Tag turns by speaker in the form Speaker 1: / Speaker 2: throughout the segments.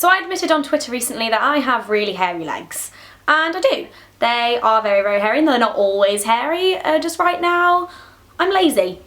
Speaker 1: So I admitted on Twitter recently that I have really hairy legs, and I do. They are very, very hairy, and they're not always hairy. Just right now, I'm lazy.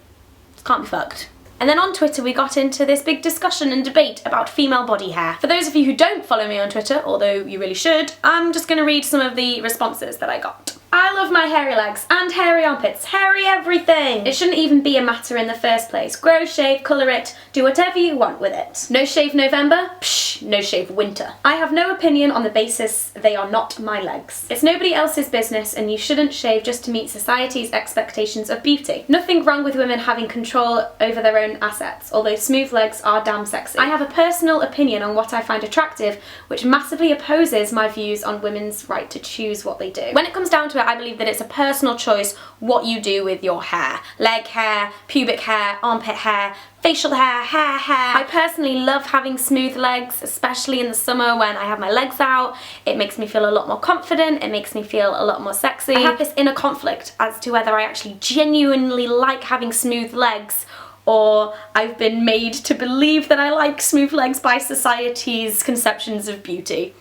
Speaker 1: Can't be fucked. And then on Twitter we got into this big discussion and debate about female body hair. For those of you who don't follow me on Twitter, although you really should, I'm just going to read some of the responses that I got. I love my hairy legs and hairy armpits, hairy everything. It shouldn't even be a matter in the first place. Grow, shave, colour it, do whatever you want with it. No shave November? Psh, no shave winter. I have no opinion on the basis they are not my legs. It's nobody else's business and you shouldn't shave just to meet society's expectations of beauty. Nothing wrong with women having control over their own assets, although smooth legs are damn sexy. I have a personal opinion on what I find attractive, which massively opposes my views on women's right to choose what they do. When it comes down to it, I believe that it's a personal choice what you do with your hair. Leg hair, pubic hair, armpit hair, facial hair, hair. I personally love having smooth legs, especially in the summer when I have my legs out. It makes me feel a lot more confident, it makes me feel a lot more sexy. I have this inner conflict as to whether I actually genuinely like having smooth legs, or I've been made to believe that I like smooth legs by society's conceptions of beauty.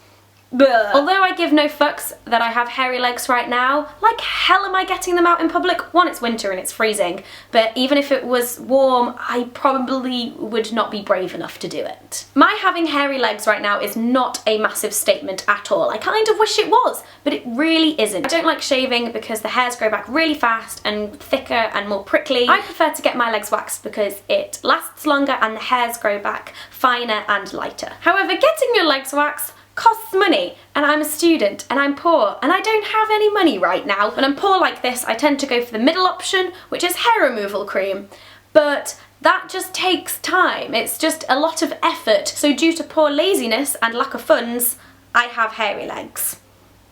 Speaker 1: Blech. Although I give no fucks that I have hairy legs right now, like hell am I getting them out in public? One, it's winter and it's freezing, but even if it was warm, I probably would not be brave enough to do it. My having hairy legs right now is not a massive statement at all. I kind of wish it was, but it really isn't. I don't like shaving because the hairs grow back really fast and thicker and more prickly. I prefer to get my legs waxed because it lasts longer and the hairs grow back finer and lighter. However, getting your legs waxed costs money, and I'm a student and I'm poor and I don't have any money right now. When I'm poor like this, I tend to go for the middle option, which is hair removal cream, but that just takes time. It's just a lot of effort. So due to poor laziness and lack of funds, I have hairy legs.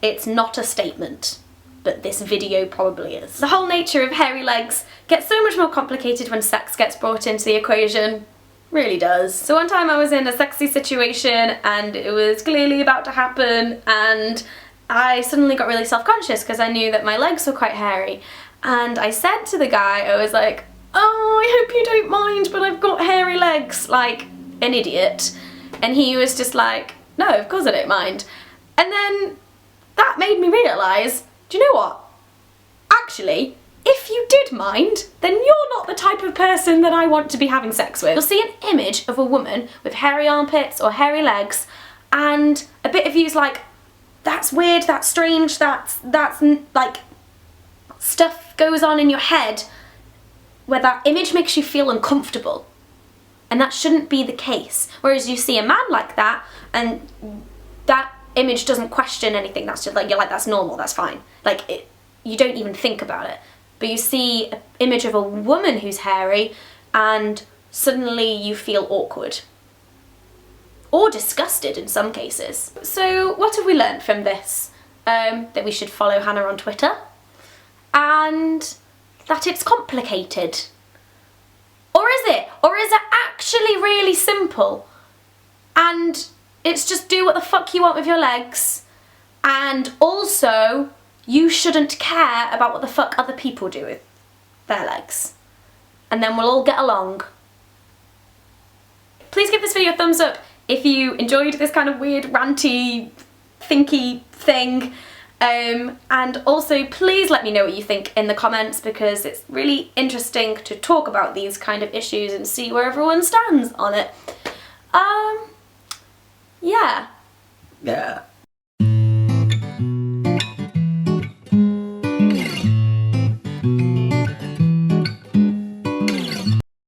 Speaker 1: It's not a statement, but this video probably is. The whole nature of hairy legs gets so much more complicated when sex gets brought into the equation. Really does. So one time I was in a sexy situation and it was clearly about to happen, and I suddenly got really self-conscious because I knew that my legs were quite hairy, and I said to the guy, I was like, oh, I hope you don't mind, but I've got hairy legs, like an idiot. And he was just like, no, of course I don't mind. And then that made me realise, do you know what? Actually, if you did mind, then you're not the type of person that I want to be having sex with. You'll see an image of a woman with hairy armpits or hairy legs, and a bit of you's like, that's weird, that's strange, that's like, stuff goes on in your head where that image makes you feel uncomfortable. And that shouldn't be the case. Whereas you see a man like that, and that image doesn't question anything, that's just like, you're like, that's normal, that's fine. Like, you don't even think about it. But you see an image of a woman who's hairy and suddenly you feel awkward. Or disgusted in some cases. So what have we learned from this? That we should follow Hannah on Twitter. And that it's complicated. Or is it? Or is it actually really simple? And it's just do what the fuck you want with your legs. And also, you shouldn't care about what the fuck other people do with their legs. And then we'll all get along. Please give this video a thumbs up if you enjoyed this kind of weird, ranty, thinky thing. And also please let me know what you think in the comments, because it's really interesting to talk about these kind of issues and see where everyone stands on it. Yeah.